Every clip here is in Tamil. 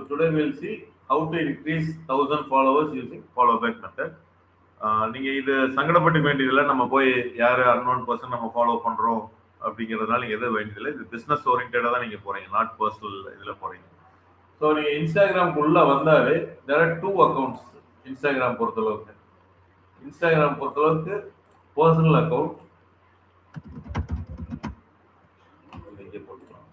today we'll see how to increase 1000 followers using follow back method. நீங்க இது சங்கடப்பட்டு வேண்டியதில்லை. நம்ம போய் யார் அன்னோன் பர்சன் நம்ம ஃபாலோ பண்றோம் அப்படிங்கிறதுனால நீங்க எதுவும் வேண்டியதில்லை. இது பிசினஸ் ஓரியன்டா தான் நீங்க போறீங்க, நாட் பர்சனல் இதுல போறீங்க. ஸோ நீங்க இன்ஸ்டாகிராம்குள்ள வந்தாலே there are 2 accounts. இன்ஸ்டாகிராம் பொறுத்தளவுக்கு பர்சனல் அக்கௌண்ட் இங்கே போட்டுக்கலாம்.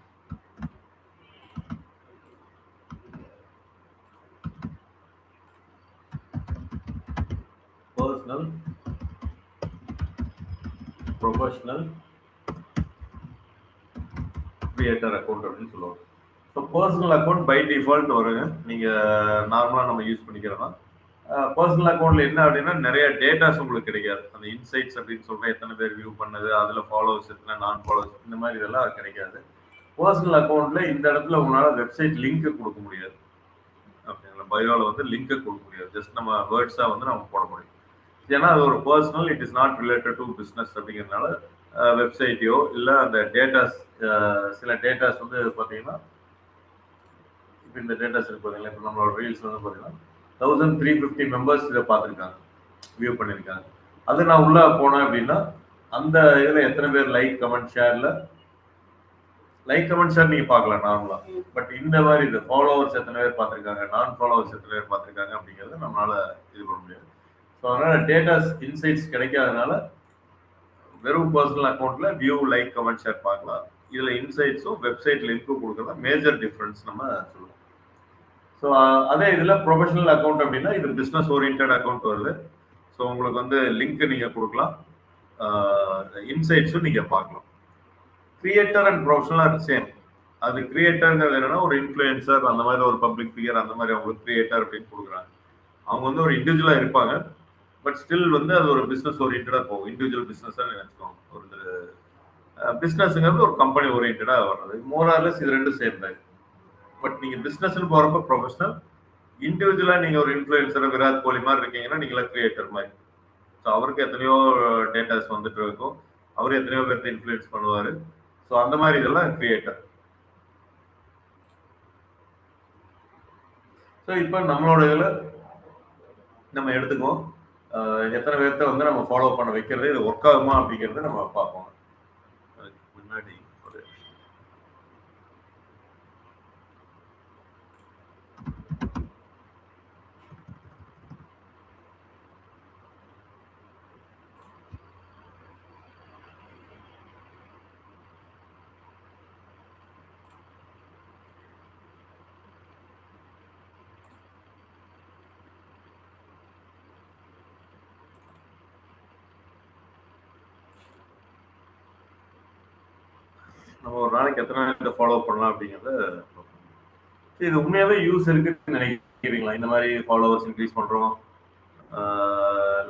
பர்சனல், ப்ரொஃபஷனல், கிரியேட்டர் அக்கௌண்ட் அப்படின்னு சொல்லுவாங்க. So personal account by default வருங்க. நீங்கள் நார்மலாக நம்ம யூஸ் பண்ணிக்கிறோம்னா பர்சனல் அக்கௌண்ட்ல என்ன அப்படின்னா நிறைய டேட்டாஸ் உங்களுக்கு கிடைக்காது. அந்த இன்சைட்ஸ் அப்படின்னு சொல்கிறேன், எத்தனை பேர் வியூ பண்ணது, அதில் ஃபாலோவர்ஸ் எத்தனை, நான் ஃபாலோவர்ஸ், இந்த மாதிரி இதெல்லாம் கிடைக்காது. பர்சனல் அக்கௌண்ட்ல இந்த இடத்துல உங்களால் வெப்சைட் லிங்க் கொடுக்க முடியாது. ஓகேங்களா, பயோவில் வந்து லிங்க் கொடுக்க முடியாது. ஜஸ்ட் நம்ம வேர்ட்ஸாக வந்து நம்ம போட முடியும். ஏன்னா அது ஒரு personal, it is not related to business அப்படிங்கிறதுனால வெப்சைட்டையோ இல்லை அந்த டேட்டாஸ், சில டேட்டாஸ் வந்து பார்த்தீங்கன்னா இப்போ இந்த டேட்டாஸ் இருக்கு பார்த்தீங்களா. இப்போ நம்மளோட ரீல்ஸ் வந்து பார்த்தீங்கன்னா 1350 மெம்பர்ஸ் இதை பார்த்துருக்காங்க, வியூ பண்ணியிருக்காங்க. அது நான் உள்ள போனேன் அப்படின்னா அந்த இதில் எத்தனை பேர் லைக் கமெண்ட் ஷேர்ல லைக் கமெண்ட் ஷேர் நீங்கள் பார்க்கலாம் நார்மலா. பட் இந்த மாதிரி இது ஃபாலோவர்ஸ் எத்தனை பேர் பார்த்துருக்காங்க, நான் ஃபாலோவர்ஸ் எத்தனை பேர் பார்த்துருக்காங்க அப்படிங்கிறது நம்மளால இது பண்ண முடியாது. ஸோ அதனால டேட்டாஸ் இன்சைட்ஸ் கிடைக்காதனால வெறும் பர்சனல் அக்கௌண்ட்ல வியூ, லைக், கமெண்ட், ஷேர் பார்க்கலாம். இதில் இன்சைட்ஸும் வெப்சைட் லிங்க்கும் கொடுக்குறதா மேஜர் டிஃப்ரென்ஸ் நம்ம சொல்லுவோம். ஸோ அதே இதில் ப்ரொஃபஷனல் அக்கௌண்ட் அப்படின்னா இது பிஸ்னஸ் ஓரியன்ட் அக்கௌண்ட் வருது. ஸோ உங்களுக்கு வந்து லிங்க் நீங்கள் கொடுக்கலாம், இன்சைட்ஸும் நீங்கள் பார்க்கலாம். Creator and professional R same. அது கிரியேட்டருங்கிறது என்னன்னா ஒரு இன்ஃப்ளூயன்சர், அந்த மாதிரி ஒரு பப்ளிக் ஃபிகர், அந்த மாதிரி அவங்களுக்கு கிரியேட்டர் அப்படின்னு கொடுக்குறாங்க. அவங்க வந்து ஒரு இண்டிவிஜுவலாக இருப்பாங்க, பட் ஸ்டில் வந்து அது ஒரு பிஸ்னஸ் ஓரியன்டாக போகும். இண்டிவிஜுவல் பிஸ்னஸாக நினைச்சுக்கோங்க. ஒரு பிஸ்னஸ்ங்கிறது ஒரு கம்பெனி ஓரியன்டாக வர்றது. மோரார்லெஸ் இது ரெண்டும் சேம் தான். பட் நீங்கள் பிஸ்னஸ்ன்னு போகிறப்ப ப்ரொஃபஷனல், இண்டிவிஜுவலாக நீங்கள் ஒரு இன்ஃப்ளூயன்சர் விராட் கோலி மாதிரி இருக்கீங்கன்னா நீங்களா கிரியேட்டர் மாதிரி. ஸோ அவருக்கு எத்தனையோ டேட்டாஸ் வந்துட்டு இருக்கும், அவர் எத்தனையோ பேர்த்த இன்ஃப்ளூயன்ஸ் பண்ணுவார். ஸோ அந்த மாதிரி இதெல்லாம் கிரியேட்டர். ஸோ இப்போ நம்மளோட இதில் நம்ம எடுத்துக்குவோம் எத்தனை பேர்த்த வந்து நம்ம ஃபாலோ பண்ண வைக்கிறது, இது ஒர்க் ஆகுமா அப்படிங்கிறத நம்ம பார்ப்போம். முன்னாடி நம்ம ஒரு நாளைக்கு எத்தனை பேர்த்த ஃபாலோ பண்ணலாம் அப்படிங்கிறத இது உண்மையாவே யூஸ் இருக்குன்னு நினைக்கிறீங்களா? இந்த மாதிரி ஃபாலோவர்ஸ் இன்க்ரீஸ் பண்றோம்,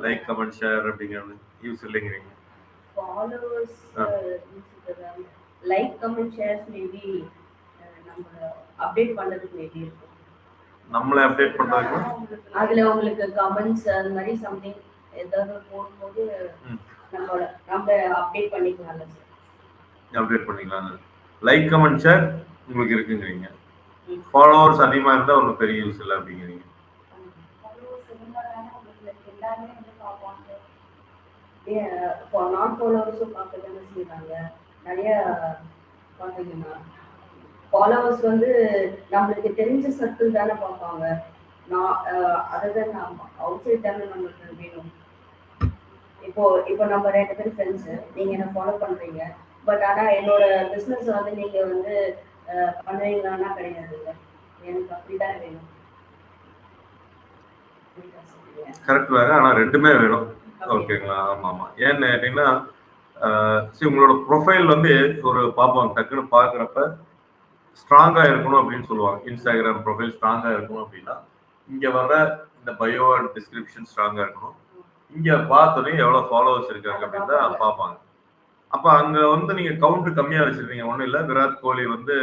லைக் கமெண்ட் ஷேர் அப்படிங்கிறது யூஸ் இல்லைங்கிறீங்க? Followers like comment shares maybe நம்ம அப்டேட் பண்றதுக்கு மேபி இருக்கும். நம்மளே அப்டேட் பண்றதுக்கு அதுல உங்களுக்கு கமெண்ட்ஸ் அந்த மாதிரி சம்திங் ஏதாவது போடும்போது நம்ம அப்டேட் பண்ணிக்கலாம். அப்டேட் பண்ணிக்கலாம். லைக் கமெண்ட் ஷேர் உங்களுக்கு இருக்குங்கிறீங்க. ஃபாலோவர்ஸ் அதிகமாக இருந்தால் ஒன்றும் பெரிய யூஸ் இல்லை அப்படிங்கிறீங்க. நான் ஃபாலோவர்ஸும் பார்க்கதானே செய்வாங்க. நிறைய பார்த்தீங்கன்னா ஃபாலோவர்ஸ் வந்து நம்மளுக்கு தெரிஞ்ச சர்க்கிள் தானே பார்ப்பாங்க. நான் அதுதான் நம்ம அவுட் சைட் தானே நம்மளுக்கு வேணும். இப்போ நம்ம 2 பேர் ஃப்ரெண்ட்ஸு, நீங்கள் என்ன ஃபாலோ பண்ணுறீங்க, பட் ஆனால் என்னோட பிஸ்னஸ் வந்து நீங்கள் வந்து பண்ணுவீங்களான்னா கிடையாது. இல்லை, எனக்கு அப்படிதான் வேணும். கரெக்ட் வேறு, ஆனால் ரெண்டுமே வேணும். ஓகேங்களா? ஆமாம் ஆமாம். ஏன்னு கேட்டிங்கன்னா சரி, உங்களோட ப்ரொஃபைல் வந்து ஒரு பார்ப்பாங்க, டக்குன்னு பார்க்குறப்ப ஸ்ட்ராங்காக இருக்கணும் அப்படின்னு சொல்லுவாங்க. இன்ஸ்டாகிராம் ப்ரொஃபைல் ஸ்ட்ராங்காக இருக்கணும் அப்படின்னா இங்கே வர இந்த பயோ அண்ட் டிஸ்கிரிப்ஷன் ஸ்ட்ராங்காக இருக்கணும். இங்கே பார்த்தோன்னே எவ்வளோ ஃபாலோவர்ஸ் இருக்காங்க அப்படின்னு தான் பார்ப்பாங்க. அப்போ அங்கே வந்து நீங்கள் கவுண்ட் கம்மியாக வச்சுருக்கீங்க. ஒன்றும் இல்லை, விராட் கோலி வந்து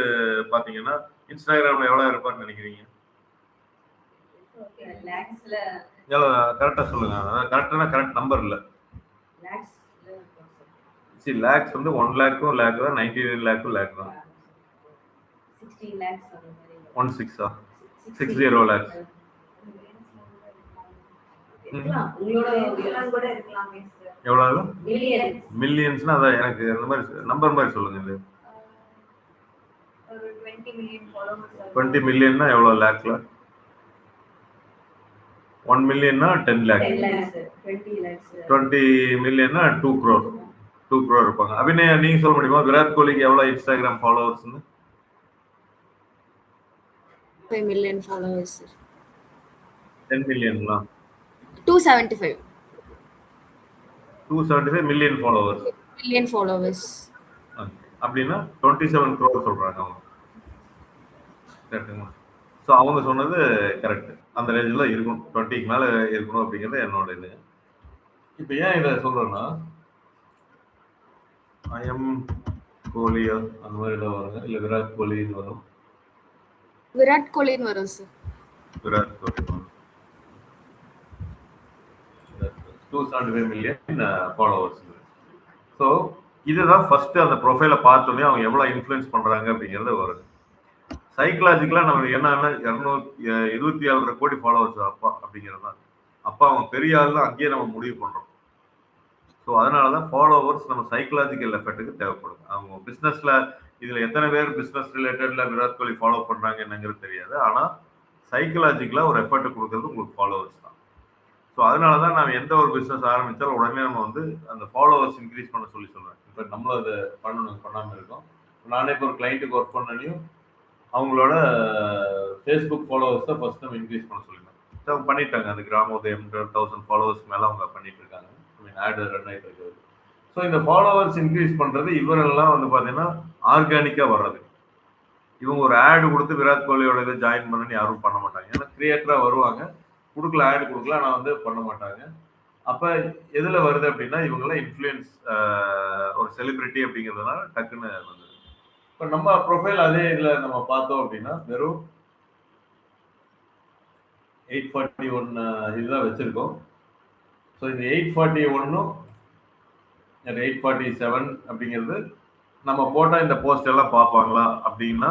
பார்த்தீங்கன்னா இன்ஸ்டாகிராமில் எவ்வளோ இருப்பார்னு நினைக்கிறீங்க? எவ்வளோ கரெக்டாக சொல்லுங்கள். அதாவது கரெக்டான கரெக்ட் நம்பர் இல்லை. சரி, லேக்ஸ் வந்து 1 லேக்கும் லேக் தான், 99 லேக்கும் லேக் தான். 16 lakhs 16 60 lakhs. இருக்கலாம். உங்களோட இதெல்லாம் கூட இருக்கலாமே சார். எவ்வளவு? மில்லியன்ஸ். மில்லியன்ஸ்னா அதான் எனக்கு அந்த மாதிரி நம்பர் மாதிரி சொல்லுங்க. இது ஒரு 20 மில்லியன் ஃபாலோவர்ஸ். 20 மில்லியன்னா எவ்வளவு லேக்ல? 1 மில்லியன்னா 10 lakh. 10 lakhs. 20 lakhs. 20 மில்லியன்னா 2 crore. 2 crore இருப்பாங்க. அபிநயா நீங்க சொல்ல முடியுமா விராட் கோலிக்கு எவ்வளவு இன்ஸ்டாகிராம் ஃபாலோவர்ஸ்னு? 5 million followers. 10 மில்லியன்ங்களா? 275 275 மில்லியன் ஃபாலோவர்ஸ். million followers. அப்படின்னா 27 crore சொல்றாங்க அவங்க. கரெக்ட்டுங்களா? ஸோ அவங்க சொன்னது கரெக்ட். அந்த ரேஞ்சில் இருக்கணும், 20க்கு மேலே இருக்கணும் அப்படிங்கிறது என்னோட இது. இப்போ ஏன் இதை சொல்றேன்னா ஐஎம் கோலியா அந்த மாதிரி ஏதாவது வருங்க, இல்லை விராட் கோலின்னு வரும். விராட் கோலின்னு வரும் sir. Virat Kohli 275 million followers. So இதுதான் ஃபர்ஸ்ட் அந்த ப்ரொஃபைலை பார்த்தோன்னே அவங்க எவ்வளோ இன்ஃப்ளூயன்ஸ் பண்ணுறாங்க அப்படிங்கிறது வருது. சைக்கலாஜிக்கலாக நம்ம என்னன்னா 227 கோடி ஃபாலோவர்ஸ் அப்பா அப்படிங்கிறது தான். அப்பா அவங்க பெரிய ஆள் தான், அங்கேயே நம்ம முடிவு பண்ணுறோம். ஸோ அதனால தான் ஃபாலோவர்ஸ் நம்ம சைக்கலாஜிக்கல் எஃபெக்ட்டுக்கு தேவைப்படுது. அவங்க பிஸ்னஸில் இதில் எத்தனை பேர் பிஸ்னஸ் ரிலேட்டடில் விராட் கோலி ஃபாலோ பண்ணுறாங்க என்னங்கிறது தெரியாது. ஆனால் சைக்கலாஜிக்கலாக ஒரு எஃபர்ட் கொடுக்குறது உங்களுக்கு ஃபாலோவர்ஸ் தான். ஸோ அதனால தான் நம்ம எந்த ஒரு பிஸ்னஸ் ஆரம்பித்தாலும் உடனே நம்ம வந்து அந்த ஃபாலோவர்ஸ் இன்க்ரீஸ் பண்ண சொல்கிறேன். இப்போ நம்மளும் அதை பண்ணாமல் இருக்கோம். நானே இப்போ ஒரு கிளைண்ட்டுக்கு ஒர்க் பண்ணலையும் அவங்களோட ஃபேஸ்புக் ஃபாலோவர்ஸ் தான் ஃபர்ஸ்ட் நம்ம இன்க்ரீஸ் பண்ண சொல்லியிருந்தோம். அவங்க பண்ணிட்டாங்க. அந்த கிராமோதயம் 1000 ஃபாலோவர்ஸ் மேலே அவங்க பண்ணிட்டு இருக்காங்க. ஆடு ரன் ஆகிட்டு இருக்குது. ஸோ இந்த ஃபாலோவர்ஸ் இன்க்ரீஸ் பண்ணுறது இவரெல்லாம் வந்து பார்த்தீங்கன்னா ஆர்கானிக்காக வர்றது. இவங்க ஒரு ஆடு கொடுத்து விராட் கோலியோட இதை ஜாயின் பண்ணணும்னு யாரும் பண்ண மாட்டாங்க. ஏன்னா கிரியேட்டராக வருவாங்க, கொடுக்கல ஆடு கொடுக்கல, ஆனால் வந்து பண்ண மாட்டாங்க. அப்போ எதில் வருது அப்படின்னா இவங்களாம் இன்ஃப்ளூயன்ஸ் ஒரு செலிபிரிட்டி அப்படிங்கிறதுனால டக்குன்னு வந்து இப்போ நம்ம ப்ரொஃபைல் அதே இதில் நம்ம பார்த்தோம் அப்படின்னா வெறும் 841 இதுதான் வச்சுருக்கோம். ஸோ இந்த 841 847 அப்படிங்கிறது நம்ம போட்டால் இந்த போஸ்ட் எல்லாம் பார்ப்பாங்களா அப்படின்னா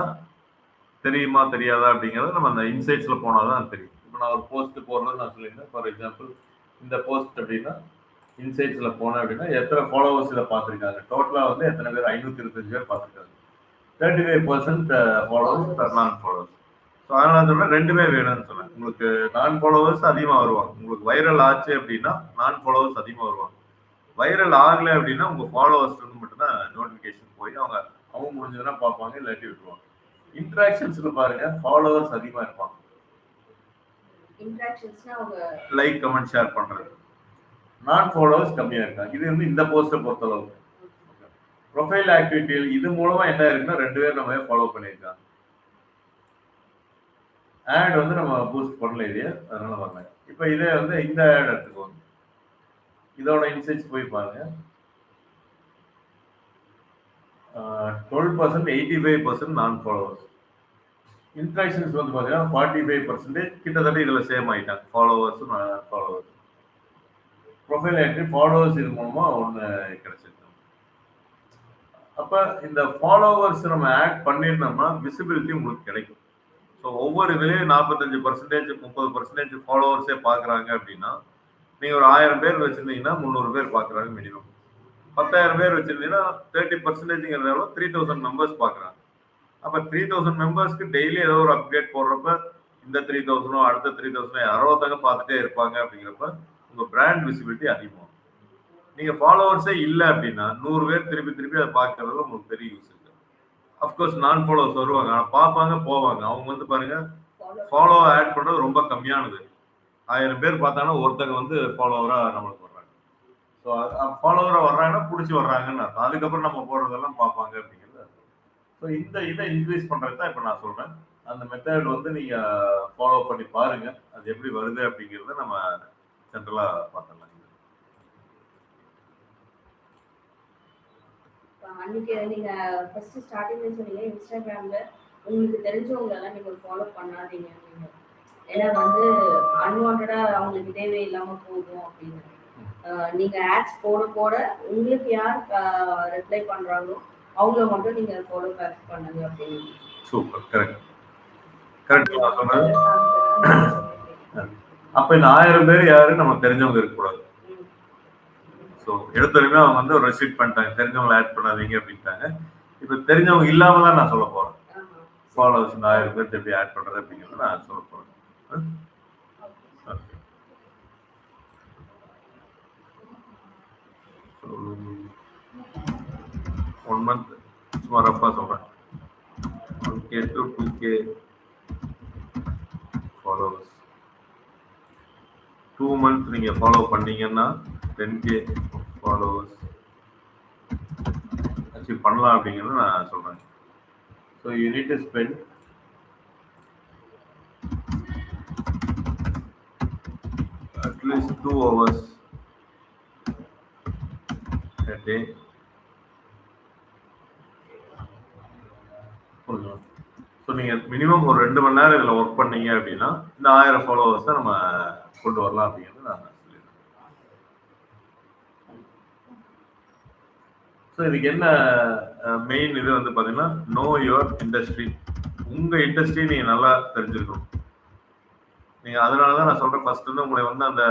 தெரியுமா தெரியாதா அப்படிங்கிறது நம்ம அந்த இன்சைட்ஸில் போனால் தான் தெரியும். இப்போ நான் ஒரு போஸ்ட் போடுறதுன்னு நான் சொல்லியிருந்தேன். ஃபார் எக்ஸாம்பிள் இந்த போஸ்ட் அப்படின்னா இன்சைட்ஸில் போனேன் அப்படின்னா எத்தனை ஃபாலோவர்ஸ் இதை பார்த்துருக்காங்க, டோட்டலாக வந்து எத்தனை பேர் 525 பேர் பார்த்துருக்காங்க. 35% ஃபாலோவர்ஸ், நான் ஃபாலோவர்ஸ். ஸோ அதனால சொன்னால் ரெண்டுமே வேணும்னு சொன்னேன். உங்களுக்கு நான் ஃபாலோவர்ஸ் அதிகமாக வருவாங்க. உங்களுக்கு வைரல் ஆச்சு அப்படின்னா நான் ஃபாலோவர்ஸ் அதிகமாக வருவாங்க. வைரல் ஆகலை அப்படின்னா உங்கள் ஃபாலோவர்ஸ் வந்து மட்டும்தான் நோட்டிஃபிகேஷன் போய் அவங்க முடிஞ்சதுன்னா பார்ப்பாங்க, இல்லாட்டி விட்டுருவாங்க. இன்ட்ராக்ஷன்ஸ்ல பாருங்க ஃபாலோவர்ஸ் அதிகமாக இருப்பாங்க. இன்ட்ராக்ஷன்ஸ்னா அவங்க லைக் கமெண்ட் ஷேர் பண்ணுறது. நான் ஃபாலோவர்ஸ் கம்மியாக இருக்காங்க. இது வந்து இந்த போஸ்ட்டை பொறுத்தளவுக்கு. ப்ரொஃபைல் ஆக்டிவிட்டியில் இது மூலமா என்ன இருக்குன்னா 2 பேர் நம்ம ஃபாலோ பண்ணியிருக்காங்க. ஆட் வந்து நம்ம பூஸ்ட் பண்ணல இல்லையா, அதனால வரல. இப்போ இதே வந்து இந்த ஆட் எடுத்துக்கோங்க. இதோட இன்சைட்ஸ் போய் பாருங்க. 12%, 85% நான் ஃபாலோவர்ஸ். இன்ட்ராக்ஷன்ஸ் வந்து பார்த்தீங்கன்னா 45% கிட்டத்தட்ட இதில் சேம் ஆகிட்டாங்க. ஃபாலோவர்ஸும் நான் ஃபாலோவர்ஸ். ப்ரொஃபைல் ஆக்டிவ் ஃபாலோவர்ஸ் இது மூலமா ஒன்று கிடைச்சிருக்கு. அப்போ இந்த ஃபாலோவர்ஸ் நம்ம ஆட் பண்ணியிருந்தோம்னா விசிபிலிட்டி உங்களுக்கு கிடைக்கும். ஸோ ஒவ்வொரு இதுலேயும் 45%, 30% ஃபாலோவர்ஸே பார்க்குறாங்க அப்படின்னா நீங்கள் ஒரு 1000 பேர் வச்சுருந்தீங்கன்னா 300 பேர் பார்க்குறாங்க மினிமம். 10,000 பேர் வச்சுருந்தீங்கன்னா 30%ங்கிறதால 3000 மெம்பர்ஸ் பார்க்குறாங்க. அப்போ 3000 மெம்பர்ஸ்க்கு டெய்லி ஏதோ ஒரு அப்டேட் போடுறப்ப இந்த 3000 அடுத்த 3000 யாரோ ஒருத்தங்க பார்த்துட்டே இருப்பாங்க. அப்படிங்கிறப்ப உங்கள் பிராண்ட் விசிபிலிட்டி அதிகமாகும். நீங்கள் ஃபாலோவர்ஸே இல்லை அப்படின்னா 100 பேர் திருப்பி அதை பார்க்கறதுல உங்களுக்கு பெரிய யூஸ் இருக்கு. அஃப்கோர்ஸ் நான் ஃபாலோவர்ஸ் வருவாங்க, ஆனால் பார்ப்பாங்க போவாங்க. அவங்க வந்து பாருங்க ஃபாலோ ஆட் பண்ணுறது ரொம்ப கம்மியானது. 1000 பேர் பார்த்தாங்கன்னா ஒருத்தங்க வந்து ஃபாலோவராக நம்மளுக்கு வர்றாங்க. ஸோ ஃபாலோவராக வர்றாங்கன்னா பிடிச்சி வர்றாங்கன்னு அர்த்தம். அதுக்கப்புறம் நம்ம போடுறதெல்லாம் பார்ப்பாங்க அப்படிங்கிறது. ஸோ இந்த இதை இன்க்ரீஸ் பண்ணுறது தான் இப்போ நான் சொல்கிறேன். அந்த மெத்தட் வந்து நீங்கள் ஃபாலோ பண்ணி பாருங்க, அது எப்படி வருது அப்படிங்கிறத நம்ம சென்ட்ரலாக பார்த்துடலாம். அன்னைக்கு நீங்க ஃபர்ஸ்ட் ஸ்டார்டிங்ல சொன்னீங்க இன்ஸ்டாகிராம்ல உங்களுக்கு தெரிஞ்சவங்க எல்லாம் நீங்க ஃபாலோ பண்ணாதீங்க. ஏன்னா வந்து அன்வான்டா அவங்களுக்கு தேவையில்லாம போகும் அப்படின்னு. நீங்க ஆட்ஸ் போட உங்களுக்கு யார் ரிப்ளை பண்றாங்களோ அவங்கள மட்டும் நீங்க ஃபாலோ பேக் பண்ணுங்க அப்படின்னு. சூப்பர், கரெக்ட் கரெக்ட் நான் சொன்னது. அப்ப இந்த 1000 பேர் யாரு நமக்கு தெரிஞ்சவங்க இருக்கக்கூடாது. ஸோ எடுத்தோடனே அவங்க வந்து ஒரு ரெஸ்ட்ரிக்ட் பண்ணிட்டாங்க, தெரிஞ்சவங்களை ஆட் பண்ணாதீங்க அப்படின்ட்டாங்க. இப்போ தெரிஞ்சவங்க இல்லாம தான் நான் சொல்ல போறேன். ஃபாலோவர்ஸ் இந்த 1000 பேர் எப்படி ஆட் பண்றது அப்படிங்கிறத நான் சொல்ல போறேன். ஒன் மந்த் சும்மா ரஃபா சொல்றேன். 1K to 2K followers. 2 month நீங்க ஃபாலோ பண்ணீங்கன்னா 10K ஃபாலோவர்ஸ் அச்சீவ் பண்ணலாம் அப்படிங்கிறத நான் சொல்றேன். So you need to spend at least 2 hours a day. So நீங்கள் மினிமம் ஒரு 2 மணி நேரம் இதில் ஒர்க் பண்ணீங்க அப்படின்னா இந்த 1000 ஃபாலோவர்ஸை நம்ம கொண்டு வரலாம் அப்படிங்கிறது நான் சொல்லிடுறேன். ஸோ இதுக்கு என்ன மெயின் இது வந்து பார்த்தீங்கன்னா நோ யுவர் இண்டஸ்ட்ரி. உங்கள் இண்டஸ்ட்ரி நீங்கள் நல்லா தெரிஞ்சிருக்கணும். நீங்கள் அதனால தான் நான் சொல்கிறேன், ஃபர்ஸ்ட் வந்து உங்களை வந்து அந்த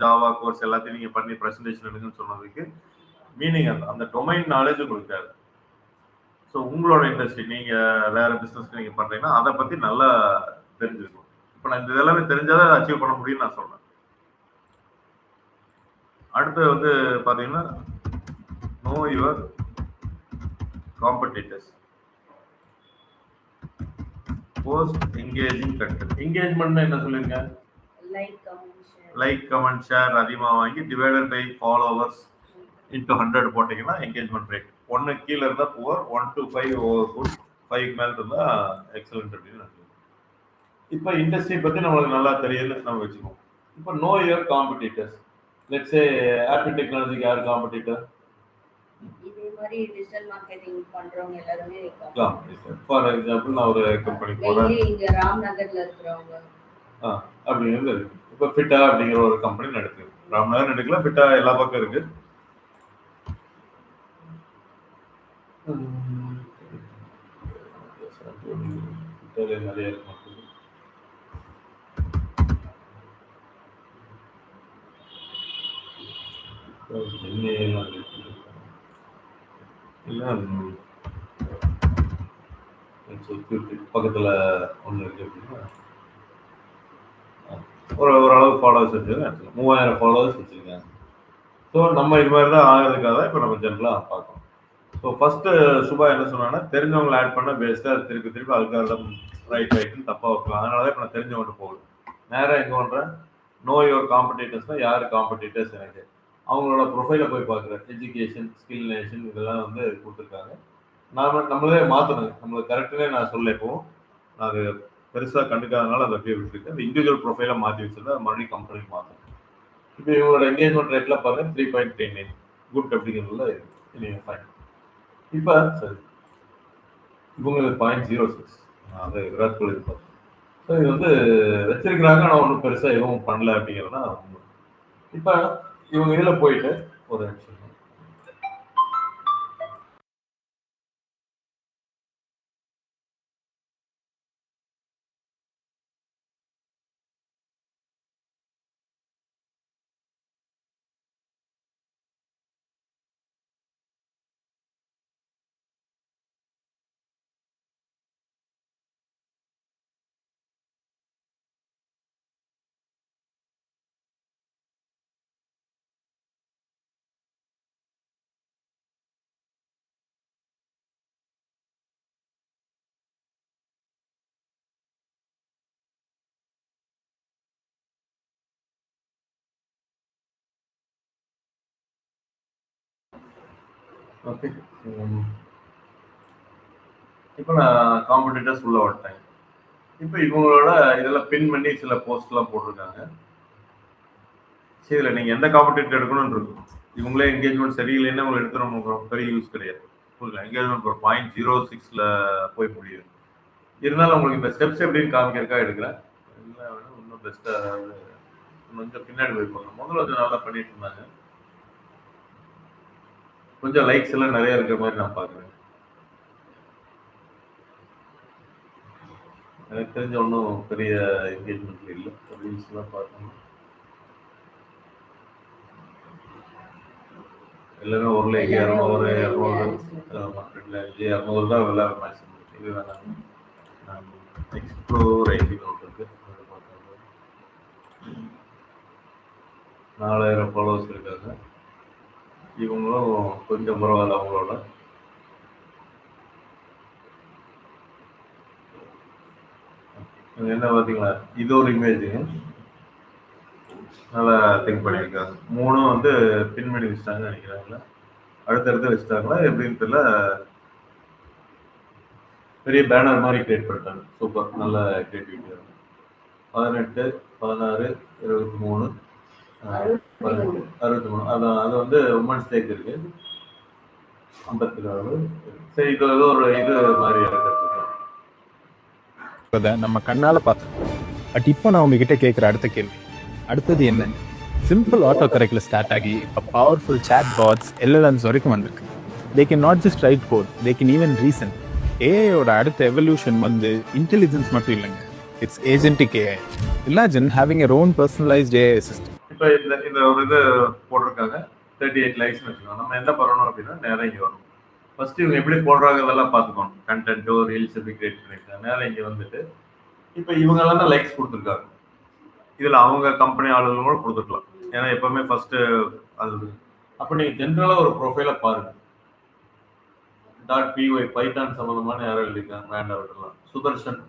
ஜாவா கோர்ஸ் எல்லாத்தையும் நீங்கள் பண்ணி ப்ரெசன்டேஷன் எடுக்குன்னு சொன்னதுக்கு மீனிங் அந்த டொமைன் நாலேஜ் உங்களுக்கு தேவை. ஸோ உங்களோட இண்டஸ்ட்ரி நீங்கள் வேறு பிஸ்னஸ்க்கு நீங்கள் பண்ணுறீங்கன்னா அதை பற்றி நல்லா தெரிஞ்சுக்கணும். இப்போ நான் இந்த எல்லாமே தெரிஞ்சால் அதை அச்சீவ் பண்ண முடியும்னு நான் சொல்கிறேன். அடுத்து வந்து பார்த்தீங்கன்னா know your competitors. Post engaging content. என்கேஜ்மெண்ட்னா என்ன சொல்லிருங்க? லைக் கமெண்ட் ஷேர் அதிகமாக வாங்கி டிவைடட் பை ஃபாலோவர்ஸ் இன்ட்டு 100 போட்டிங்கன்னா என்கேஜ்மெண்ட் ரேட். 1 கீழே இருந்தால் புவர், 1 to 5 ஓவர் குட், 5 மேலே இருந்தால் எக்ஸலண்ட் அப்படின்னு. இப்போ இண்டஸ்ட்ரி பற்றி நம்மளுக்கு நல்லா தெரியுதுன்னு நம்ம வச்சுக்கோம். இப்போ know your competitors. Let's say Apple டெக்னாலஜிக்கு யார் காம்படிட்டர்? இதே மாதிரி டிஜிட்டல் மார்க்கெட்டிங் பண்றவங்க எல்லாரும் காம்படிட்டர். ஃபார் எக்ஸாம்பிள் நான் ஒரு கம்பெனி போறேன், இங்க ராம்நகர்ல இருக்கிறவங்க அப்படிங்கிறது இருக்கு. இப்போ ஃபிட்டா அப்படிங்கிற ஒரு கம்பெனி நடக்குது. ராம்நகர் எடுக்கல, ஃபிட்டா எல்லா பக்கம் இருக்கு. நிறைய இருக்கு. பக்கத்துல ஒண்ணு இருக்கு அப்படின்னா ஓரளவு ஃபாலோவர்ஸ் வச்சிருக்கேன், 3000 ஃபாலோவர்ஸ் வச்சிருக்கேன். ஸோ நம்ம இது மாதிரி தான் ஆகிறதுக்காக தான் இப்போ நம்ம ஜென்ரலாக பார்க்கணும். ஸோ ஃபர்ஸ்ட் சுபா என்ன சொன்னாங்கன்னா தெரிஞ்சவங்களை ஆட் பண்ண பேஸ்டாக திருப்பி அதுக்காக ரைட்னு தப்பாக வைக்கலாம். அதனால தான் இப்போ நான் தெரிஞ்சவங்க போகுது. நேராக எங்கே பண்ணுறேன், நோ யுவர் காம்படிட்டர்ஸ்னால் யார் காம்படிட்டர்ஸ் எனக்கு அவங்களோட ப்ரொஃபைலை போய் பார்க்குறேன். எஜுகேஷன், ஸ்கில் நேஷன் இதெல்லாம் வந்து கொடுத்துருக்காங்க. நம்மளே மாற்றணும். நம்மளுக்கு கரெக்டுன்னே நான் சொல்ல இப்போவும் நான் அது பெருசாக கண்டுக்காதனால அதை அப்படியே விட்டுருக்கேன். அந்த இண்டிவிஜுவல் ப்ரொஃபைலை மாற்றி வச்சுருந்தா மறுபடியும் கம்பெனிக்கு மாற்றணும். இப்போ இவங்களோட என்கேஜ்மெண்ட் ரேட்லாம் பாருங்க 3.39 குட் அப்படிங்கிறதுல நீங்கள் ஃபைன். இப்போ சரி இவங்களுக்கு 0.06 அது விராட் கோலி இருப்பார். ஸோ இது வந்து வச்சிருக்கிறாங்க, ஆனால் ஒன்றும் பெருசாக எதுவும் பண்ணல அப்படிங்கிறது தான் உண்மை. இப்போ இவங்க இதில் போயிட்டு ஒரு நிமிஷம் ஓகே. இப்போ நான் காம்படிட்டர்ஸ் உள்ள வந்துட்டேன். இப்போ இவங்களோட இதெல்லாம் பின் பண்ணி சில போஸ்ட்லாம் போட்டிருக்காங்க. சரி, இதில் நீங்கள் எந்த காம்படிட்டர் எடுக்கணும்னு இருக்கும். இவங்களே என்கேஜ்மெண்ட் சரியில்லைன்னா உங்களை எடுத்து நம்ம பெரிய யூஸ் கிடையாது. புரியல, என்கேஜ்மெண்ட் ஒரு 0.06 போய் முடியுது. இருந்தாலும் உங்களுக்கு இந்த ஸ்டெப்ஸ் எப்படின்னு காமிக்கிறதுக்காக எடுக்கிறேன். இல்லை இன்னும் பெஸ்ட்டாக கொஞ்சம் பின்னாடி போய் போகணும். முதல்ல கொஞ்சம் நல்லா பண்ணிட்டு இருந்தாங்க. கொஞ்சம் லைக்ஸ் எல்லாம் நிறைய இருக்கிற மாதிரி நான் பார்க்குறேன். எனக்கு தெரிஞ்ச ஒன்றும் பெரிய என்கேஜ்மெண்ட்ல இல்லை. ரீல்ஸ்லாம் பார்த்தோம்னா எல்லாமே ஒரு லைக் எல்லாமே 200 ஒண்ணு 200 200 200 தான் விளையாட மேக்ஸிமம். இது வேணாம் எக்ஸ்ப்ளோர் ஐடின்னு ஒன்று இருக்கு, அதை பார்த்தாங்க. 4000 ஃபாலோவர்ஸ் இருக்காங்க. இவங்களும் கொஞ்சம் பரவாயில்ல அவங்களோட. என்ன பார்த்தீங்களா, இது ஒரு இமேஜுங்க, நல்லா திங்க் பண்ணியிருக்காங்க. 3 வந்து பின் பண்ணி வச்சுட்டாங்கன்னு நினைக்கிறாங்களா, அடுத்தடுத்து வச்சுட்டாங்களா எப்படின்னு தெரியல. பெரிய பேனர் மாதிரி கிரியேட் பண்ணிட்டாங்க. சூப்பர், நல்ல கிரியேட்டிவிட்டி. 18, 16, 23, 63. அதான் அது வந்து உமன்ஸ் டேக் இருக்கு. 54. சரி, இது ஏதோ ஒரு இது மாதிரி இருக்கிறது நம்ம கண்ணால பார்த்தோம். பட் இப்போ நான் உங்ககிட்ட கேட்குற அடுத்த கேள்வி, அடுத்தது என்ன? சிம்பிள் ஆட்டோ கரெக்டில் ஸ்டார்ட் ஆகி இப்போ பவர்ஃபுல் சேட் பாட்ஸ் எல்எல்எம்ஸ் வரைக்கும் வந்திருக்கு. They can not just write code, they can even reason. ஏஐயோட அடுத்த எவல்யூஷன் வந்து இன்டெலிஜென்ஸ் மட்டும் இல்லைங்க, it's agentic AI. Imagine having your own personalised AI assistant. இப்போ இந்த ஒரு இது போட்டிருக்காங்க, 38 லைக்ஸ்னு வச்சுக்கோங்க. நம்ம என்ன பண்ணணும் அப்படின்னா நேரம் இங்கே வரணும். ஃபர்ஸ்ட் இவங்க எப்படி போடுறாங்க இதெல்லாம் பார்த்துக்கணும். கண்டென்ட்டோ ரீல்ஸ் எப்படி கிரியேட் பண்ணியிருக்காங்க, நேரம் இங்கே வந்துட்டு இப்போ இவங்கெல்லாம் தான் லைக்ஸ் கொடுத்துருக்காங்க. இதில் அவங்க கம்பெனி ஆளுங்களும் கூட கொடுத்துருக்கலாம். ஏன்னா எப்பவுமே ஃபர்ஸ்ட் அது. அப்போ நீங்கள் ஜென்ரலாக ஒரு ப்ரொஃபைலை பாருங்க. .py பைத்தான் சம்மந்தமான யாரும் எழுதியிருக்காங்க, வேண்டாம் விட்டுலாம். சுதர்ஷன்,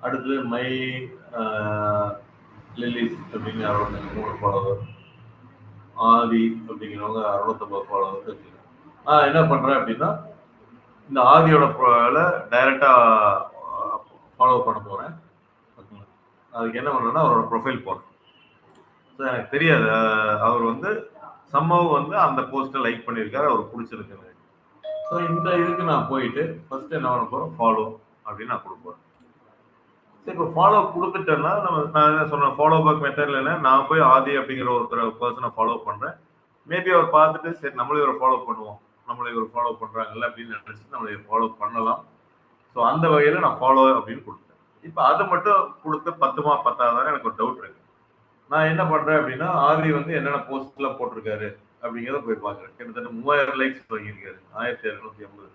அடுத்து மை லில்லிஸ் அப்படின்னு யாரோட 3 ஃபாலோவர். ஆதி அப்படிங்கிறவங்க 650 ஃபாலோவர் வச்சுருக்காங்க. நான் என்ன பண்ணுறேன் அப்படின்னா இந்த ஆதியோட ப்ரொஃபைலை டைரெக்டாக ஃபாலோ பண்ண போகிறேன். அதுக்கு என்ன பண்ணுறேன்னா அவரோட ப்ரொஃபைல் போகிறேன். ஸோ எனக்கு தெரியாது, அவர் வந்து சம்பவம் வந்து அந்த போஸ்ட்டை லைக் பண்ணியிருக்காரு, அவர் பிடிச்சிருக்கு. ஸோ இந்த இதுக்கு நான் போயிட்டு ஃபர்ஸ்ட் என்ன பண்ண போகிறேன், ஃபாலோ அப்படின்னு நான் கொடுப்பேன். சரி, இப்போ ஃபாலோ கொடுத்துட்டேன்னா நான் என்ன சொன்னேன், ஃபாலோ பேக் மெத்தட்ல நான் போய் ஆதி அப்படிங்கிற ஒருத்தர் பர்சனை ஃபாலோ பண்ணுறேன். மேபி அவர் பார்த்துட்டு சரி நம்மளே இவரை ஃபாலோ பண்ணுவோம், நம்மளை இவர் ஃபாலோ பண்ணுறாங்கல்ல அப்படின்னு நினச்சிட்டு நம்மளை ஃபாலோ பண்ணலாம். ஸோ அந்த வகையில் நான் ஃபாலோ அப்படின்னு கொடுத்தேன். இப்போ அதை மட்டும் கொடுத்து 10 10 எனக்கு ஒரு டவுட் இருக்கு. நான் என்ன பண்ணுறேன் அப்படின்னா ஆதி வந்து என்னென்ன போஸ்ட்லாம் போட்டிருக்காரு அப்படிங்கிறத போய் பார்க்குறேன். கிட்டத்தட்ட 3000 லைக்ஸ் வாங்கியிருக்காரு, 1280.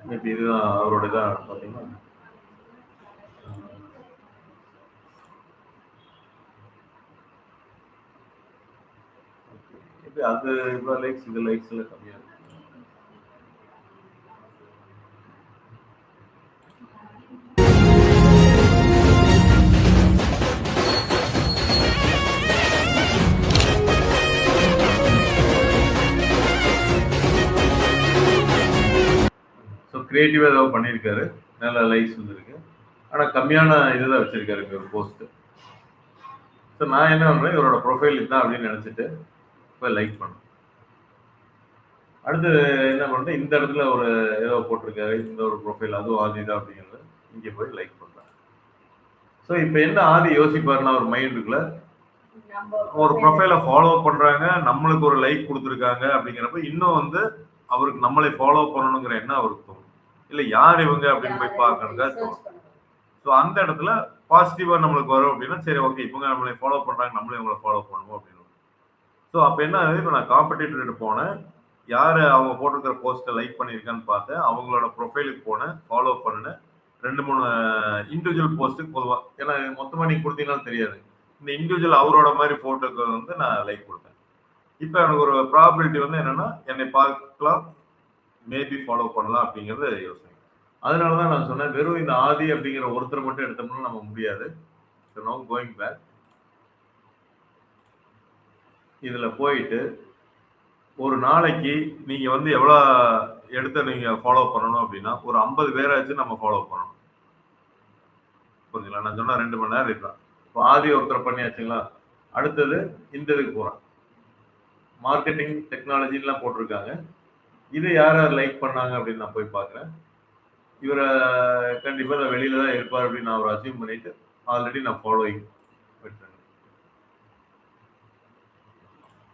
மேபி இதுதான் அவரோட இதாக பார்த்தீங்கன்னா அது இவ்வளோ லைக்ஸ், இது லைக்ஸ் எல்லாம் கம்மியாக இருக்கு. கிரியேட்டிவாக ஏதாவது பண்ணியிருக்காரு, நல்ல லைக்ஸ் வந்துருக்கு. ஆனால் கம்மியான இதுதான் வச்சிருக்காரு ஒரு போஸ்ட்டு. ஸோ நான் என்ன பண்ணுறேன், இவரோட ப்ரொஃபைல் இதுதான் அப்படின்னு நினச்சிட்டு போய் லைக் பண்ணேன். அடுத்து என்ன பண்ணுறேன், இந்த இடத்துல ஒரு ஏதோ போட்டிருக்காரு, இந்த ஒரு ப்ரொஃபைல் அதுவும் ஆதி தான் அப்படிங்கிறது இங்கே போய் லைக் பண்ணுறேன். ஸோ இப்போ என்ன ஆதி யோசிப்பாருன்னா ஒரு மைண்டுக்குள்ள ஒரு ப்ரொஃபைலை ஃபாலோ பண்ணுறாங்க, நம்மளுக்கு ஒரு லைக் கொடுத்துருக்காங்க அப்படிங்கிறப்ப இன்னும் வந்து அவருக்கு நம்மளை ஃபாலோ பண்ணணுங்கிற எண்ணம் அவருக்கு தோணும். இல்லை யார் இவங்க அப்படின்னு போய் பார்க்கணுங்க தோணும். ஸோ அந்த இடத்துல பாசிட்டிவாக நம்மளுக்கு வரும் அப்படின்னா சரி ஓகே இவங்க நம்மளை ஃபாலோ பண்ணுறாங்க, நம்மளே இவங்களை ஃபாலோ பண்ணுவோம் அப்படின்னு. ஸோ அப்போ என்ன ஆகுது, இப்போ நான் காம்படிட்டர்கிட்ட போனேன், யார் அவங்க போட்டிருக்கிற போஸ்ட்டை லைக் பண்ணியிருக்கான்னு பார்த்தேன், அவங்களோட ப்ரொஃபைலுக்கு போனேன், ஃபாலோ பண்ணினேன். 2 3 இண்டிவிஜுவல் போஸ்ட்டுக்கு பொதுவாக, ஏன்னா மொத்தமாக நீங்கள் கொடுத்தீங்கன்னாலும் தெரியாது, இந்த இண்டிவிஜுவல் அவரோட மாதிரி ஃபோட்டோக்கு வந்து நான் லைக் கொடுத்தேன். இப்போ எனக்கு ஒரு ப்ராபபிலிட்டி வந்து என்னன்னா என்னை பார்க்கலாம், மேபி ஃபாலோ பண்ணலாம் அப்படிங்கிறது யோசனை. அதனால தான் நான் சொன்னேன், வெறும் இந்த ஆதி அப்படிங்கிற ஒருத்தர் மட்டும் எடுத்தோம்னா நம்ம முடியாது. கோயிங் பேக் இதில் போயிட்டு ஒரு நாளைக்கு நீங்கள் வந்து எவ்வளோ எடுத்து நீங்கள் ஃபாலோ பண்ணணும் அப்படின்னா ஒரு 50 பேராச்சும் நம்ம ஃபாலோ பண்ணணும். புரிஞ்சுங்களா? நான் சொன்னால் 2 மணி நேரம் இருக்கலாம். இப்போ ஆதி ஒருத்தர் பண்ணியாச்சுங்களா, அடுத்தது இந்த இதுக்கு போகிறேன், மார்க்கெட்டிங் டெக்னாலஜிலாம் போட்டிருக்காங்க. இது யார் யார் லைக் பண்ணாங்க அப்படின்னு நான் போய் பார்க்குறேன். இவரை கண்டிப்பாக வெளியில தான் இருப்பார் அப்படின்னு நான் ஒரு அசியூம் பண்ணிட்டு ஆல்ரெடி நான் ஃபாலோயிங் விட்டுறேன்.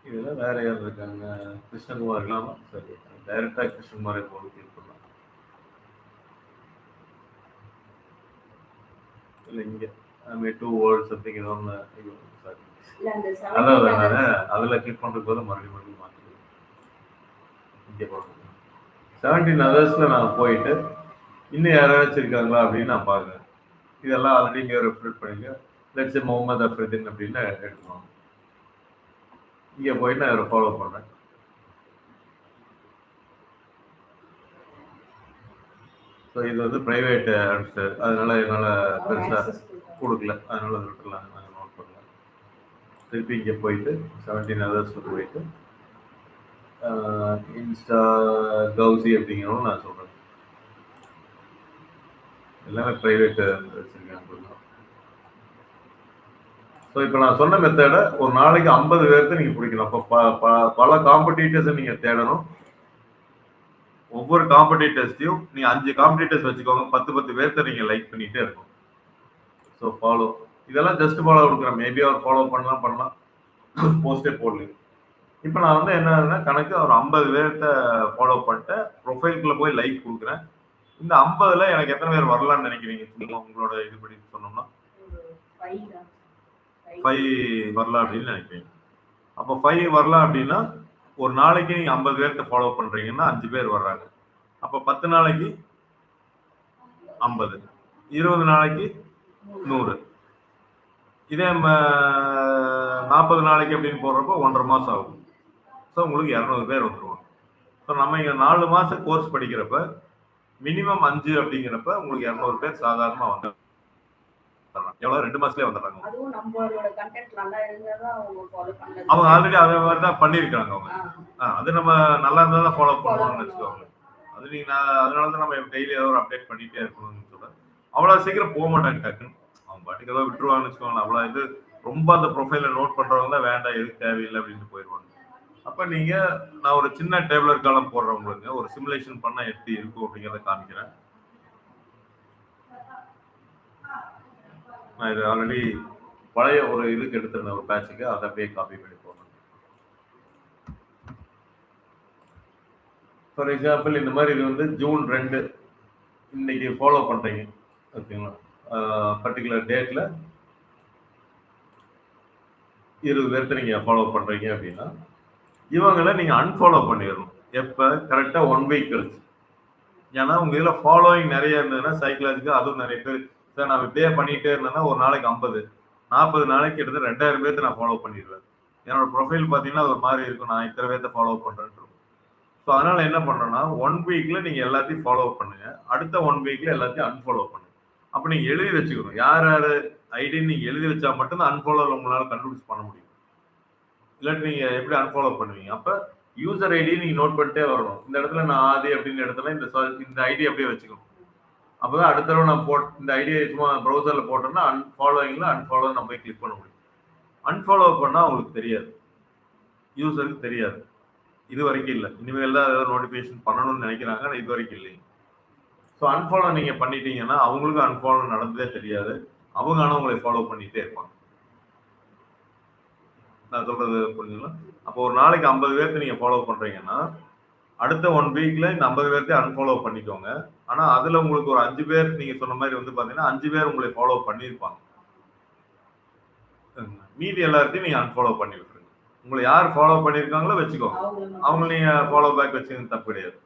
இதில் வேற யார் இருக்காங்க, கிருஷ்ணகுமார் இல்லாம சரி டைரக்டாக கிருஷ்ணகுமாரை போய் கிளிக் பண்ணலாம். இல்லை இங்கே டூ வேர்ல்ட் சம்திங் ஏதோ ஒன்று சாரி இல்ல அந்த அதான் 17 நான் others அதில் கிளிக் பண்ணுறது போது மறுபடியும் மாற்றிடுவேன். இங்கே போடுறேன் 17 அதர்ஸில் நான் போயிட்டு இன்னும் யாராச்சும் இருக்காங்களா அப்படின்னு நான் பார்க்குறேன். இதெல்லாம் ஆல்ரெடி இங்கே ரெஃபர் பண்ணிங்க. லெட்ஸ் முகமது அஃப்ரிதின் அப்படின்னு எடுத்துக்கோங்க. இங்கே போயிட்டு நான் இவரை ஃபாலோ பண்ணுறேன். ஸோ இது வந்து ப்ரைவேட் அனுப்பிச்சார், அதனால என்னால் அவர் பெருசாக access கொடுத்தாங்க. கொடுக்கல, அதனால அதை விட்டுலாம் நாங்கள் நோட் பண்ணலாம். திருப்பி இங்கே போயிட்டு 17 அதர்ஸில் போயிட்டு இன்ஸ்டா கௌசி அப்படிங்கிறவங்க நான் சொல்கிறேன். எல்லாமே ப்ரைவேட் வச்சுருக்கேன். ஸோ இப்போ நான் சொன்ன மெத்தடை ஒரு நாளைக்கு 50 பேர்த்து நீங்கள் பிடிக்கணும். அப்போ பல காம்படிட்டர்ஸை நீங்கள் தேடணும். ஒவ்வொரு காம்படிட்டர்ஸ்டையும் நீங்கள் 5 காம்படிட்டர்ஸ் வச்சுக்கோங்க. 10 பேர்த்த நீங்கள் லைக் பண்ணிகிட்டே இருக்கணும். ஸோ ஃபாலோ இதெல்லாம் ஜஸ்ட் ஃபாலோ கொடுக்குறேன். மேபி அவர் ஃபாலோ பண்ணலாம் போஸ்டே போடல. இப்போ நான் வந்து என்னன்னா கணக்கு ஒரு 50 பேர்த்த ஃபாலோ பண்ணிட்டு ப்ரொஃபைல்குள்ளே போய் லைக் கொடுக்குறேன். இந்த 50ல் எனக்கு எத்தனை பேர் வரலான்னு நினைக்கிறீங்க? சொல்லுங்க உங்களோட இதுபடி சொன்னோம்னா. ஒரு 5 தான். 5 வரலாம் அப்படின்னு நினைக்கிறீங்க. அப்போ 5 வரலாம் அப்படின்னா ஒரு நாளைக்கு நீங்கள் 50 பேர்த்த ஃபாலோ பண்ணுறீங்கன்னா 5 பேர் வர்றாங்க. அப்போ 10 நாளைக்கு 50, 20 நாளைக்கு 100. இதே 40 நாளைக்கு அப்படின்னு போடுறப்போ 1.5 மாதம் ஆகும். ஸோ உங்களுக்கு 200 பேர் வந்துடுவாங்க. ஸோ நம்ம இங்கே 4 மாதம் கோர்ஸ் படிக்கிறப்ப மினிமம் 5 அப்படிங்கிறப்ப உங்களுக்கு 200 பேர் சாதாரணமாக வந்துடுறாங்க. எவ்வளோ 2 மாதத்துலேயே வந்துடுறாங்க. அதுவும் நம்மளோட கண்டென்ட் நல்லா இருந்தா தான் அவங்க ஃபாலோ பண்றது. அவங்க ஆல்ரெடி அதே மாதிரி தான் பண்ணியிருக்காங்க அவங்க. அது நம்ம நல்லா இருந்தால் தான் ஃபாலோ பண்ணுவோம்னு வச்சுக்கோங்க. அது நீங்கள் அதனால தான் நம்ம டெய்லி ஏதோ ஒரு அப்டேட் பண்ணிகிட்டே இருக்கணும்னு சொல்கிறேன். அவ்வளோ சீக்கிரம் போக மாட்டாங்க டக்குன்னு. அவங்க பாட்டுக்கு ஏதோ விட்டுருவாங்கன்னு வச்சுக்கோங்களேன். அவ்வளோ இது ரொம்ப அந்த ப்ரொஃபைலை நோட் பண்ணுறவங்க தான் வேண்டாம் எதுக்கு தேவையில்லை அப்படின்ட்டு போயிடுவாங்க. அப்போ நீங்கள் நான் ஒரு சின்ன டேபிளர் காலம் போடுறவங்களுக்கு ஒரு சிமுலேஷன் பண்ணால் எப்படி இருக்கும் அப்படிங்கிறத காமிக்கிறேன். நான் இது ஆல்ரெடி பழைய ஒரு இதுக்கு எடுத்திருந்தேன் ஒரு பேட்சுக்கு, அதை அப்படியே காப்பி பண்ணி போடுறேன். ஃபார் எக்ஸாம்பிள் இந்த மாதிரி இது வந்து ஜூன் 2 இன்னைக்கு ஃபாலோ பண்ணுறீங்க ஓகேங்களா. பர்டிகுலர் டேட்டில் 20 பேர்த்த நீங்கள் ஃபாலோ பண்ணுறீங்க அப்படின்னா இவங்களை நீங்கள் அன்ஃபாலோ பண்ணிடணும். எப்போ? கரெக்டாக 1 வீக் கழிச்சு. ஏன்னா உங்கள் இதில் ஃபாலோயிங் நிறைய இருந்ததுன்னா சைக்கலாஜிக்காக அதுவும் நிறைய பேர் சார் நான் இப்படியே பண்ணிகிட்டே இருந்தேன்னா ஒரு நாளைக்கு 50, 40 நாளைக்கு கிட்டத்தட்ட 2000 பேர்த்து நான் ஃபாலோ பண்ணிடுவேன். என்னோட ப்ரொஃபைல் பார்த்தீங்கன்னா அது ஒரு மாதிரி இருக்கும், நான் இத்தனை பேர்த்த ஃபாலோ பண்ணுறேன்னு. ஸோ அதனால் என்ன பண்ணுறேன்னா 1 வீக்கில் நீங்கள் எல்லாத்தையும் ஃபாலோ பண்ணுங்கள். அடுத்த 1 வீக்கில் எல்லாத்தையும் அன்ஃபாலோ பண்ணுங்கள். அப்போ நீங்கள் எழுதி வச்சுக்கணும். யார் யார் ஐடின்னு நீங்கள் எழுதி வச்சா மட்டும்தான் அன்ஃபாலோவில் உங்களால் கண்டுபிடிச்சு பண்ண முடியும். இல்லாட்டி நீங்கள் எப்படி அன்ஃபாலோ பண்ணுவீங்க? அப்போ யூசர் ஐடி நீங்கள் நோட் பண்ணிட்டே வரணும். இந்த இடத்துல நான் ஆதி அப்படின்னு இடத்துல இந்த ஐடி அப்படியே வச்சுக்கணும். அப்போ தான் அடுத்த தடவை நான் இந்த ஐடியை சும்மா ப்ரௌசரில் போட்டோம்னா அன்ஃபாலோயிங்கில் அன்ஃபாலோ நம்ம போய் கிளிக் பண்ண முடியும். அன்ஃபாலோ பண்ணால் அவங்களுக்கு தெரியாது, யூசருக்கு தெரியாது. இது வரைக்கும் இல்லை. இனிமேல் தான் ஏதாவது நோட்டிஃபிகேஷன் பண்ணணும்னு நினைக்கிறாங்க, ஆனால் இது வரைக்கும் இல்லைங்க. ஸோ அன்ஃபாலோ நீங்கள் பண்ணிட்டீங்கன்னா அவங்களுக்கும் அன்ஃபாலோ நடந்ததே தெரியாது. அவங்க ஆனால் உங்களை ஃபாலோ பண்ணிகிட்டே இருப்பாங்க. நான் சொல்கிறது புரிஞ்சுங்களா? அப்போ ஒரு நாளைக்கு 50 பேர்த்து நீங்கள் ஃபாலோ பண்ணுறீங்கன்னா அடுத்த 1 வீக்கில் இந்த 50 பேர்த்தையும் அன்ஃபாலோ பண்ணிக்கோங்க. ஆனால் அதில் உங்களுக்கு ஒரு 5 பேர் நீங்கள் சொன்ன மாதிரி வந்து பார்த்தீங்கன்னா 5 பேர் உங்களை ஃபாலோ பண்ணியிருப்பாங்க. மீதி எல்லாத்தையும் நீங்கள் அன்ஃபாலோ பண்ணி விட்டுருங்க. உங்களை யார் ஃபாலோ பண்ணியிருக்காங்களோ வச்சுக்கோங்க. அவங்க நீங்கள் ஃபாலோ பேக் வச்சுக்கிறது தப்பு கிடையாது.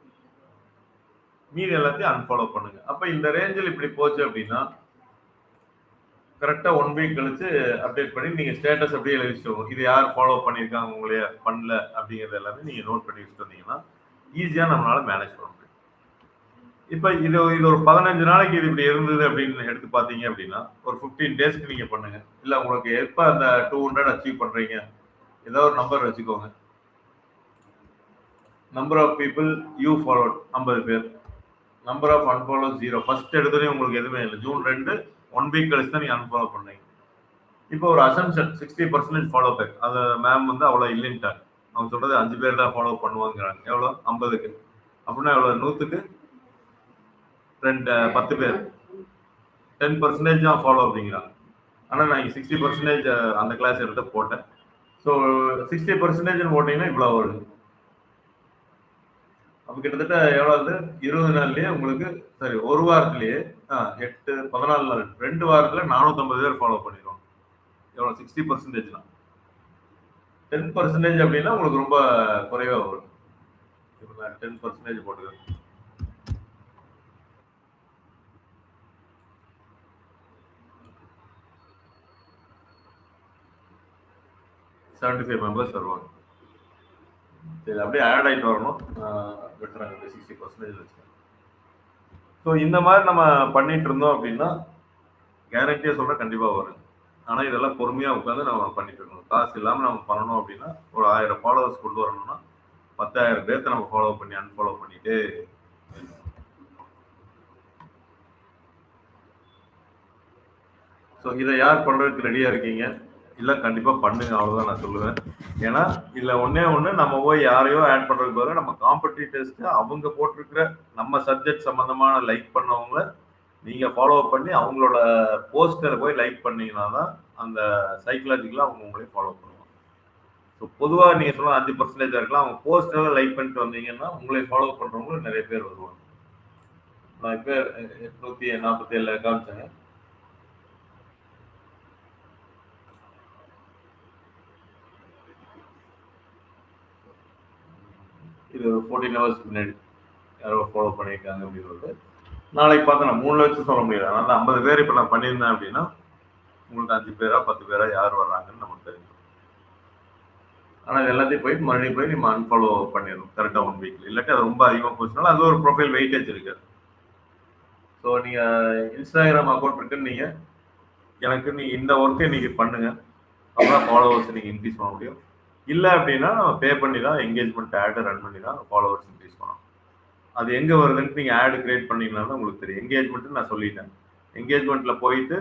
மீதி எல்லாத்தையும் அன்ஃபாலோ பண்ணுங்க. அப்போ இந்த ரேஞ்சில் இப்படி போச்சு அப்படின்னா கரெக்டாக 1 வீக் கழிச்சு அப்டேட் பண்ணி நீங்கள் ஸ்டேட்டஸ் அப்படியே எழுதி வச்சுக்கோங்க. இது யார் ஃபாலோ பண்ணியிருக்காங்க உங்களைய பண்ணல அப்படிங்கிறது எல்லாமே நீங்கள் நோட் பண்ணி வச்சுட்டு வந்தீங்கன்னா ஈஸியாக நம்மளால மேனேஜ் பண்ண முடியும். இப்போ இது ஒரு 15 நாளைக்கு இது இப்படி இருந்தது அப்படின்னு எடுத்து பார்த்தீங்க அப்படின்னா ஒரு 15 டேஸ்க்கு நீங்கள் பண்ணுங்க. இல்லை உங்களுக்கு எப்போ அந்த 200 அச்சீவ் பண்ணுறீங்க ஏதோ ஒரு நம்பர் வச்சுக்கோங்க. Number of people you followed 50 பேர், நம்பர் ஆஃப் அன்ஃபாலோ 0. ஃபர்ஸ்ட் எடுத்தோடனே உங்களுக்கு எதுவுமே இல்லை. ஜூன் 2 1 வீக் கழிச்சு தான் நீங்கள் அன்ஃபாலோ பண்ணீங்க. இப்போ ஒரு அசம்ஷன் 60% ஃபாலோ பேக். அதை மேம் வந்து அவ்வளோ இல்லைன்ட்டாங்க. அவங்க சொல்கிறது 5 பேர் தான் ஃபாலோ பண்ணுவாங்கிறாங்க. எவ்வளோ? 50க்கு. அப்படின்னா எவ்வளோ? 100க்கு 10 பேர் 10% தான் ஃபாலோ அப்படிங்கிறாங்க. ஆனால் நான் 60% அந்த கிளாஸ் எடுத்து போட்டேன். ஸோ 60% போட்டிங்கன்னா இவ்வளோ வருது. அப்போ கிட்டத்தட்ட எவ்வளவு 20 நாள்லயே உங்களுக்கு சரி 1 வாரத்திலேயே 8 14 நாள் 2 வாரத்துல 450 பேர் ஃபாலோ பண்ணிடுவோம். எவ்வளவு 60% தான். 10% அப்படின்னா உங்களுக்கு ரொம்ப குறைவா வரும். 10% போட்டுக்கிறேன். $75 மெம்பர்ஸ் வருவாங்க. சரி அப்படியே ஆட் ஆகிட்டு வரணும். விட்டுறாங்க 60% வச்சுக்கோங்க. ஸோ இந்த மாதிரி நம்ம பண்ணிட்டு இருந்தோம் அப்படின்னா கேரண்டியாக சொல்கிறேன் கண்டிப்பாக வரும். ஆனால் இதெல்லாம் பொறுமையாக உட்காந்து நம்ம பண்ணிட்டு இருக்கணும். காசு இல்லாமல் நம்ம பண்ணணும் அப்படின்னா ஒரு 1000 ஃபாலோவர்ஸ் கொண்டு வரணும்னா 10,000 பேர்த்த நம்ம ஃபாலோ பண்ணி அன்ஃபாலோ பண்ணிட்டு ஸோ இதை யார் பண்ணுறதுக்கு ரெடியாக இருக்கீங்க? இல்லை கண்டிப்பாக பண்ணுங்க, அவ்வளோதான் நான் சொல்லுவேன். ஏன்னா இதில் ஒன்று நம்ம போய் யாரையோ ஆட் பண்ணுறதுக்கு பதிலாக நம்ம காம்படிட்டர்ஸ்க்கு அவங்க போட்டிருக்கிற நம்ம சப்ஜெக்ட் சம்மந்தமான லைக் பண்ணவங்கள நீங்கள் ஃபாலோ பண்ணி அவங்களோட போஸ்டரை போய் லைக் பண்ணீங்கன்னா தான் அந்த சைக்கலாஜிக்கலாக அவங்க உங்களையும் ஃபாலோ பண்ணுவாங்க. ஸோ பொதுவாக நீங்கள் சொல்ல 5% இருக்கலாம். அவங்க போஸ்டரில் லைக் பண்ணிட்டு வந்தீங்கன்னா உங்களை ஃபாலோ பண்ணுறவங்களும் நிறைய பேர் வருவாங்க. நான் இப்போ 847 காமிச்சேங்க. இது 14 hours முன்னாடி யாரோ ஃபாலோ பண்ணியிருக்காங்க அப்படின்னு நாளைக்கு பார்த்தா நான் 3 லட்சம் சொல்ல முடியாது. அதனால 50 பேர் இப்போ நான் பண்ணியிருந்தேன் அப்படின்னா உங்களுக்கு 5 பேரா 10 பேரா யார் வர்றாங்கன்னு நமக்கு தெரியும். ஆனால் இது எல்லாத்தையும் போயிட்டு மறுபடியும் போய் நம்ம அன்ஃபாலோ பண்ணிடணும் கரெக்டாக 1 வீக்ல. இல்லாட்டி அது ரொம்ப அதிகமாக போச்சுனால அது ஒரு ப்ரொஃபைல் வெயிட்டேஜ் இருக்கு. ஸோ நீங்கள் இன்ஸ்டாகிராம் அக்கௌண்ட் இருக்குன்னு நீங்கள் எனக்கு நீங்கள் இந்த ஒர்க்கை நீங்கள் பண்ணுங்க, அப்பதான் ஃபாலோவர்ஸ் நீங்கள் இன்க்ரீஸ் பண்ண முடியும். இல்லை அப்படின்னா நம்ம பே பண்ணி தான் என்கேஜ்மெண்ட் ஆட் ரன் பண்ணி தான் ஃபாலோவர்ஸ் இன்க்ரீஸ் பண்ணணும். அது எங்கே வருதுன்ட்டு நீங்கள் ஆட் கிரியேட் பண்ணிங்கன்னா உங்களுக்கு தெரியும். என்கேஜ்மெண்ட்டு நான் சொல்லிட்டேன். என்கேஜ்மெண்ட்டில் போயிட்டு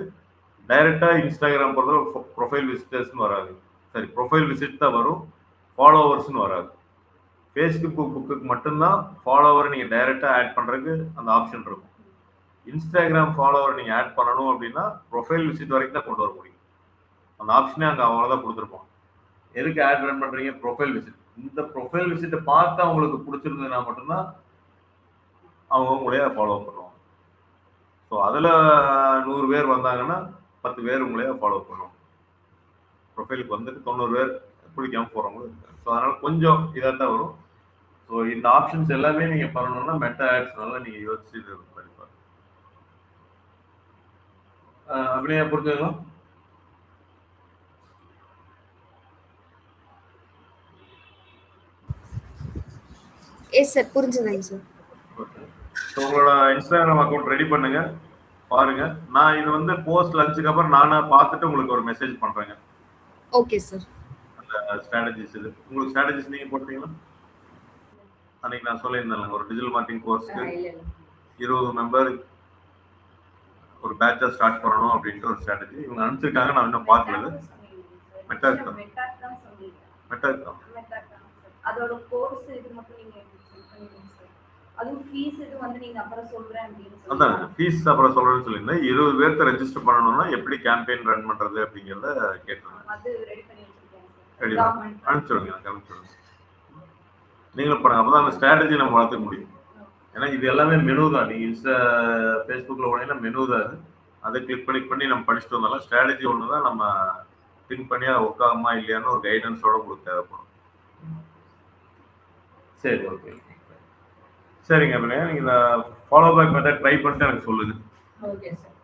டைரெக்டாக இன்ஸ்டாகிராம் பொறுத்தவரை ப்ரொஃபைல் விசிட்டர்ஸ்னு வராது. சரி, ப்ரொஃபைல் விசிட் தான் வரும், ஃபாலோவர்ஸ்னு வராது. ஃபேஸ்புக்கு மட்டும்தான் ஃபாலோவரை நீங்கள் டைரெக்டாக ஆட் பண்ணுறதுக்கு அந்த ஆப்ஷன் இருக்கும். இன்ஸ்டாகிராம் ஃபாலோவர் நீங்கள் ஆட் பண்ணணும் அப்படின்னா ப்ரொஃபைல் விசிட் வரைக்கும் தான் கொண்டு வர முடியும். அந்த ஆப்ஷனே அங்கே அவ்வளோதான் கொடுத்துருப்போம். எதுக்கு ஆட் ரன் பண்ணுறீங்க? Profile visit. இந்த ப்ரொஃபைல் விசிட்டை பார்த்து அவங்களுக்கு பிடிச்சிருந்ததுன்னா மட்டும்தான் அவங்க உங்களையே ஃபாலோ பண்ணுவாங்க. ஸோ அதில் 100 பேர் வந்தாங்கன்னா 10 பேர் உங்களையே ஃபாலோ பண்ணுவாங்க. ப்ரொஃபைலுக்கு வந்துட்டு 90 பேர் பிடிக்காமல் போகிறவங்களும் இருக்காங்க. ஸோ அதனால் கொஞ்சம் இதாக தான் வரும். ஸோ இந்த ஆப்ஷன்ஸ் எல்லாமே நீங்கள் பண்ணணும்னா மெட்டா ஆட்ஸ்னால நீங்கள் யோசிச்சு இது பண்ணிப்பாங்க. அப்படியே புரிஞ்சுங்களா? எஸ் சார், புரிஞ்சுதுங்க சார். ஸோ உங்களோட இன்ஸ்டாகிராம் அக்கௌண்ட் ரெடி பண்ணுங்க, பாருங்க. நான் இது வந்து போஸ்ட் லஞ்சுக்கு அப்புறம் நானே பார்த்துட்டு உங்களுக்கு ஒரு மெசேஜ் பண்றேங்க. Okay sir. அந்த ஸ்ட்ராட்டஜிஸ் இது உங்களுக்கு ஸ்ட்ராட்டஜிஸ் நீங்க போட்டீங்களா? அன்னைக்கு நான் சொல்லியிருந்தேன் ஒரு டிஜிட்டல் மார்க்கெட்டிங் கோர்ஸ்க்கு 20 மெம்பர் ஒரு பேட்சா ஸ்டார்ட் பண்ணணும் அப்படின்ட்டு ஒரு ஸ்ட்ராட்டஜி இவங்க அனுப்பிச்சிருக்காங்க. நான் இன்னும் பார்க்கல. அதோட கோர்ஸ் இது மட்டும் நீங்க பண்ணிடுங்க சார். அதுவும் ஃபீஸ் இது வந்து நீங்க அப்புறம் சொல்றேன் அப்படின்னு சொல்லுங்க. அதான் ஃபீஸ் அப்புறம் சொல்றேன்னு சொல்லியிருந்தேன். 20 பேர்த்த ரெஜிஸ்டர் பண்ணணும்னா எப்படி கேம்பெயின் ரன் பண்றது அப்படிங்கறத கேட்டிருந்தேன். அது ரெடி பண்ணி வச்சிருக்கேன் சார். ரெடி அனுப்பிச்சுடுங்க, அனுப்பிச்சுடுங்க. நீங்களும் பண்ணுங்க, அப்பதான் அந்த ஸ்ட்ராட்டஜி நம்ம வளர்த்துக்க முடியும். ஏன்னா இது எல்லாமே மெனு தான். நீங்க இன்ஸ்டா ஃபேஸ்புக்கில் போனீங்கன்னா மெனு தான் அது. அதை கிளிக் பண்ணி நம்ம படிச்சுட்டு வந்தாலும் ஸ்ட்ராட்டஜி ஒன்று தான் நம்ம திங்க் பண்ணி அதை ஒர்க் ஆகுமா இல்லையான்னு ஒரு கைடன்ஸோட உங்களுக்கு தேவைப்படும். சரி, ஓகே, சரிங்க. நீங்கள் இந்த ஃபாலோ பேக் மெத்தட் ட்ரை பண்ணிட்டு எனக்கு சொல்லுங்க. Okay sir.